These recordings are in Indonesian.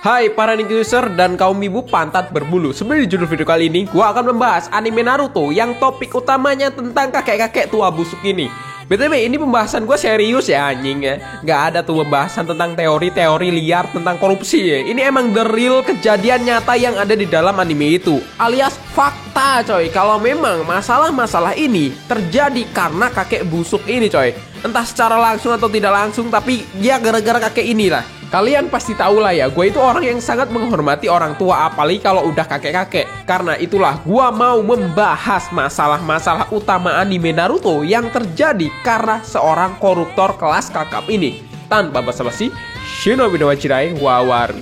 Hai para Ninja user dan kaum ibu pantat berbulu. Sebenarnya di judul video kali ini gua akan membahas anime Naruto yang topik utamanya tentang kakek-kakek tua busuk ini. BTW ini pembahasan gue serius ya anjing ya. Gak ada tuh pembahasan tentang teori-teori liar tentang korupsi ya. Ini emang the real kejadian nyata yang ada di dalam anime itu, alias fakta coy. Kalau memang masalah-masalah ini terjadi karena kakek busuk ini coy, entah secara langsung atau tidak langsung, tapi ya gara-gara kakek inilah. Kalian pasti tahu lah ya, gue itu orang yang sangat menghormati orang tua, apalagi kalau udah kakek-kakek. Karena itulah gue mau membahas masalah-masalah utama anime Naruto yang terjadi karena seorang koruptor kelas kakap ini. Tanpa basa-basi, Shinobi no Machirai Wawaru.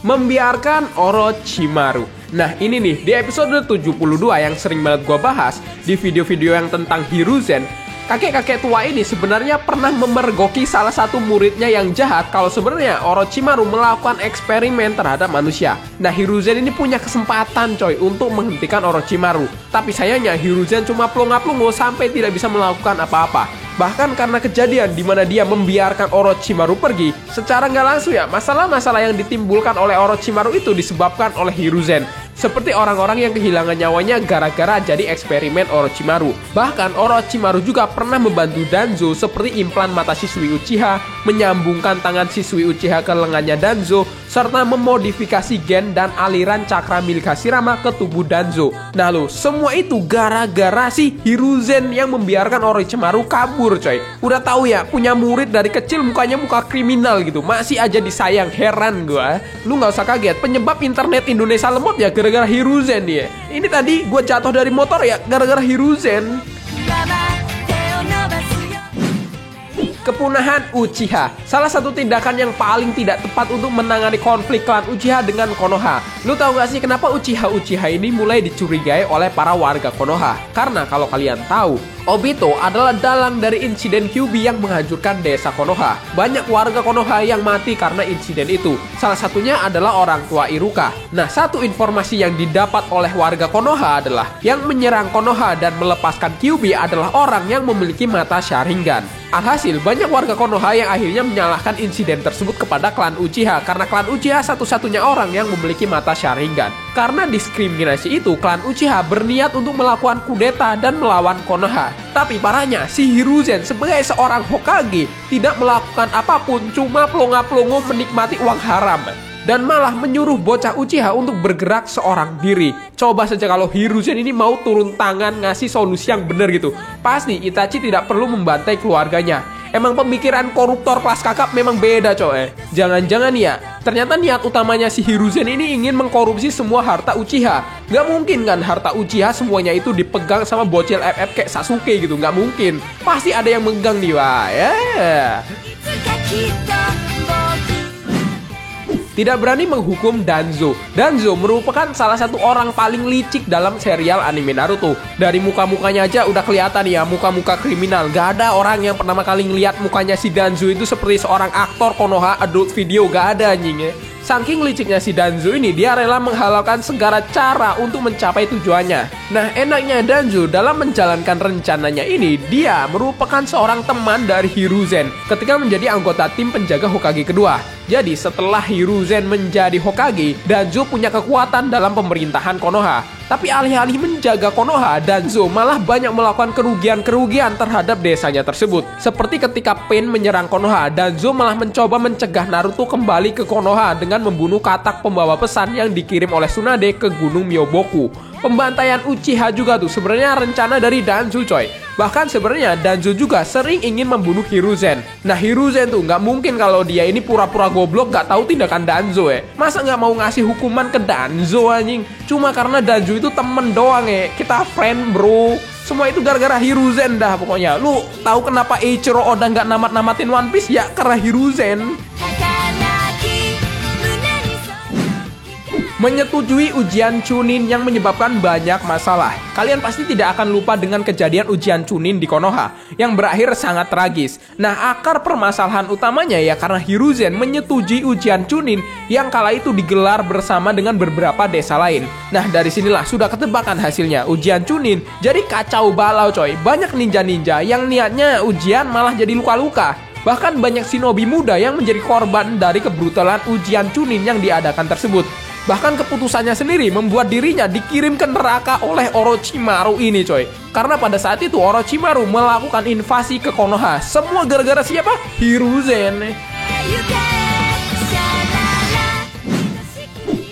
Membiarkan Orochimaru. Nah ini nih, di episode 72 yang sering banget gue bahas di video-video yang tentang Hiruzen, kakek-kakek tua ini sebenarnya pernah memergoki salah satu muridnya yang jahat kalau sebenarnya Orochimaru melakukan eksperimen terhadap manusia. Nah Hiruzen ini punya kesempatan coy untuk menghentikan Orochimaru, tapi sayangnya Hiruzen cuma plonga-plongo sampai tidak bisa melakukan apa-apa. Bahkan karena kejadian di mana dia membiarkan Orochimaru pergi, secara nggak langsung ya, masalah-masalah yang ditimbulkan oleh Orochimaru itu disebabkan oleh Hiruzen. Seperti orang-orang yang kehilangan nyawanya gara-gara jadi eksperimen Orochimaru. Bahkan Orochimaru juga pernah membantu Danzo seperti implan mata siswi Uchiha, menyambungkan tangan siswi Uchiha ke lengannya Danzo, serta memodifikasi gen dan aliran cakra milik Hashirama ke tubuh Danzo. Nah lo, semua itu gara-gara si Hiruzen yang membiarkan Orochimaru kabur coy. Udah tahu ya, punya murid dari kecil mukanya muka kriminal gitu, masih aja disayang. Heran gua. Lu nggak usah kaget, penyebab internet Indonesia lemot ya gara-gara Hiruzen dia. Ini tadi gua jatuh dari motor ya gara-gara Hiruzen. Kepunahan Uchiha, salah satu tindakan yang paling tidak tepat untuk menangani konflik klan Uchiha dengan Konoha. Lu tahu gak sih kenapa Uchiha ini mulai dicurigai oleh para warga Konoha? Karena kalau kalian tahu, Obito adalah dalang dari insiden Kyuubi yang menghancurkan desa Konoha. Banyak warga Konoha yang mati karena insiden itu. Salah satunya adalah orang tua Iruka. Nah, satu informasi yang didapat oleh warga Konoha adalah yang menyerang Konoha dan melepaskan Kyuubi adalah orang yang memiliki mata Sharingan. Alhasil, banyak warga Konoha yang akhirnya menyalahkan insiden tersebut kepada klan Uchiha karena klan Uchiha satu-satunya orang yang memiliki mata Sharingan. Karena diskriminasi itu, klan Uchiha berniat untuk melakukan kudeta dan melawan Konoha. Tapi parahnya, si Hiruzen sebagai seorang Hokage tidak melakukan apapun, cuma plonga-plongo menikmati uang haram. Dan malah menyuruh bocah Uchiha untuk bergerak seorang diri. Coba saja kalau Hiruzen ini mau turun tangan ngasih solusi yang benar gitu, pasti Itachi tidak perlu membantai keluarganya. Emang pemikiran koruptor kelas kakap memang beda coy. Jangan-jangan ya, ternyata niat utamanya si Hiruzen ini ingin mengkorupsi semua harta Uchiha. Gak mungkin kan harta Uchiha semuanya itu dipegang sama bocil FF kayak Sasuke gitu, gak mungkin. Pasti ada yang megang nih wah ya. Tidak berani menghukum Danzo. Danzo merupakan salah satu orang paling licik dalam serial anime Naruto. Dari muka-mukanya aja udah kelihatan ya, muka-muka kriminal. Gak ada orang yang pertama kali ngeliat mukanya si Danzo itu seperti seorang aktor Konoha adult video, gak ada anjing ya. Saking liciknya si Danzo ini, dia rela menghalalkan segala cara untuk mencapai tujuannya. Nah, enaknya Danzo dalam menjalankan rencananya ini, dia merupakan seorang teman dari Hiruzen ketika menjadi anggota tim penjaga Hokage kedua. Jadi setelah Hiruzen menjadi Hokage, Danzo punya kekuatan dalam pemerintahan Konoha. Tapi alih-alih menjaga Konoha, Danzo malah banyak melakukan kerugian-kerugian terhadap desanya tersebut. Seperti ketika Pain menyerang Konoha, Danzo malah mencoba mencegah Naruto kembali ke Konoha dengan membunuh katak pembawa pesan yang dikirim oleh Tsunade ke Gunung Myoboku. Pembantaian Uchiha juga tuh sebenarnya rencana dari Danzo coy. Bahkan sebenarnya Danzo juga sering ingin membunuh Hiruzen. Nah Hiruzen tuh nggak mungkin kalau dia ini pura-pura goblok nggak tahu tindakan Danzo ya. Masa nggak mau ngasih hukuman ke Danzo anjing? Cuma karena Danzo itu temen doang ya. Kita friend bro. Semua itu gara-gara Hiruzen dah pokoknya. Lu tahu kenapa Eiichiro Oda nggak namat-namatin One Piece? Ya karena Hiruzen. Menyetujui ujian Chunin yang menyebabkan banyak masalah. Kalian pasti tidak akan lupa dengan kejadian ujian Chunin di Konoha yang berakhir sangat tragis. Nah, akar permasalahan utamanya ya karena Hiruzen menyetujui ujian Chunin yang kala itu digelar bersama dengan beberapa desa lain. Nah, dari sinilah sudah ketebakan hasilnya. Ujian Chunin jadi kacau balau coy. Banyak ninja-ninja yang niatnya ujian malah jadi luka-luka. Bahkan banyak shinobi muda yang menjadi korban dari kebrutalan ujian Chunin yang diadakan tersebut. Bahkan keputusannya sendiri membuat dirinya dikirim ke neraka oleh Orochimaru ini coy. Karena pada saat itu Orochimaru melakukan invasi ke Konoha. Semua gara-gara siapa? Hiruzen.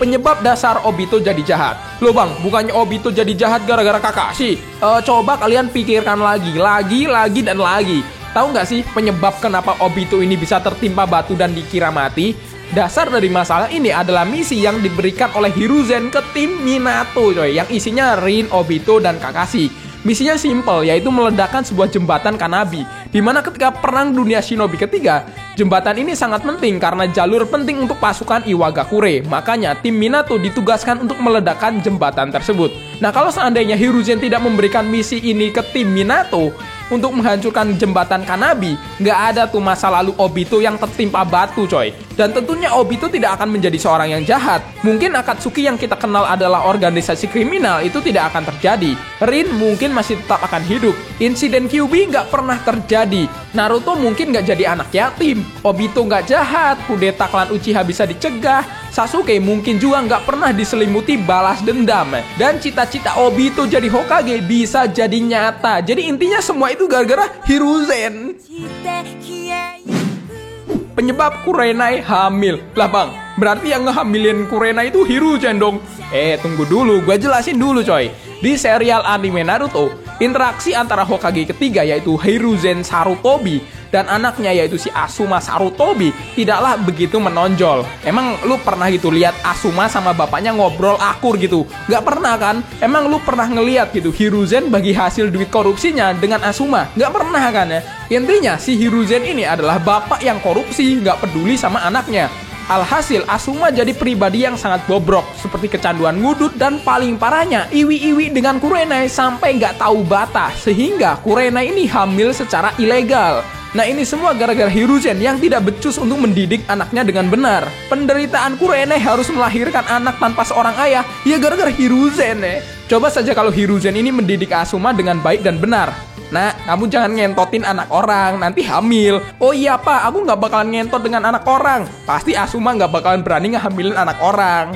Penyebab dasar Obito jadi jahat. Loh bang, bukannya Obito jadi jahat gara-gara Kakashi? Coba kalian pikirkan lagi, dan lagi. Tahu nggak sih penyebab kenapa Obito ini bisa tertimpa batu dan dikira mati? Dasar dari masalah ini adalah misi yang diberikan oleh Hiruzen ke tim Minato coy, yang isinya Rin, Obito, dan Kakashi. Misinya simple, yaitu meledakkan sebuah jembatan Kanabi, dimana ketika perang dunia shinobi ketiga, jembatan ini sangat penting karena jalur penting untuk pasukan Iwagakure. Makanya tim Minato ditugaskan untuk meledakkan jembatan tersebut. Nah kalau seandainya Hiruzen tidak memberikan misi ini ke tim Minato untuk menghancurkan jembatan Kanabi, nggak ada tuh masa lalu Obito yang tertimpa batu coy. Dan tentunya Obito tidak akan menjadi seorang yang jahat. Mungkin Akatsuki yang kita kenal adalah organisasi kriminal itu tidak akan terjadi. Rin mungkin masih tetap akan hidup. Insiden Kyuubi nggak pernah terjadi. Naruto mungkin nggak jadi anak yatim. Obito nggak jahat. Kudeta klan Uchiha bisa dicegah. Sasuke mungkin juga nggak pernah diselimuti balas dendam. Dan cita-cita Obito jadi Hokage bisa jadi nyata. Jadi intinya semua itu gara-gara Hiruzen. Penyebab Kurenai hamil. Lah bang, berarti yang ngehamilin Kurenai itu Hiruzen dong. Tunggu dulu, gue jelasin dulu coy. Di serial anime Naruto, interaksi antara Hokage ketiga yaitu Hiruzen Sarutobi dan anaknya yaitu si Asuma Sarutobi tidaklah begitu menonjol. Emang lu pernah gitu lihat Asuma sama bapaknya ngobrol akur gitu? Gak pernah kan? Emang lu pernah ngeliat gitu Hiruzen bagi hasil duit korupsinya dengan Asuma? Gak pernah kan ya? Intinya si Hiruzen ini adalah bapak yang korupsi, gak peduli sama anaknya. Alhasil Asuma jadi pribadi yang sangat bobrok, seperti kecanduan ngudut dan paling parahnya iwi-iwi dengan Kurenai sampai nggak tahu batas, sehingga Kurenai ini hamil secara ilegal. Nah ini semua gara-gara Hiruzen yang tidak becus untuk mendidik anaknya dengan benar. Penderitaan Kurenai harus melahirkan anak tanpa seorang ayah, ya gara-gara Hiruzen ya. Coba saja kalau Hiruzen ini mendidik Asuma dengan baik dan benar. Nah, kamu jangan ngentotin anak orang, nanti hamil. Oh iya pak, aku nggak bakalan ngentot dengan anak orang. Pasti Asuma nggak bakalan berani ngehamilin anak orang.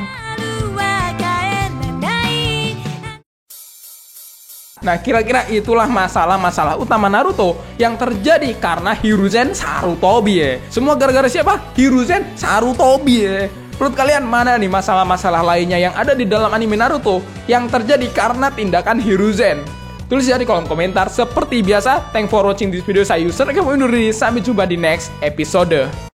Nah, kira-kira itulah masalah-masalah utama Naruto yang terjadi karena Hiruzen Sarutobi ya. Semua gara-gara siapa? Hiruzen Sarutobi ya. Menurut kalian mana nih masalah-masalah lainnya yang ada di dalam anime Naruto yang terjadi karena tindakan Hiruzen? Tulis ya di kolom komentar. Seperti biasa, thanks for watching this video. Saya User, kamu undur diri. Sampai jumpa di next episode.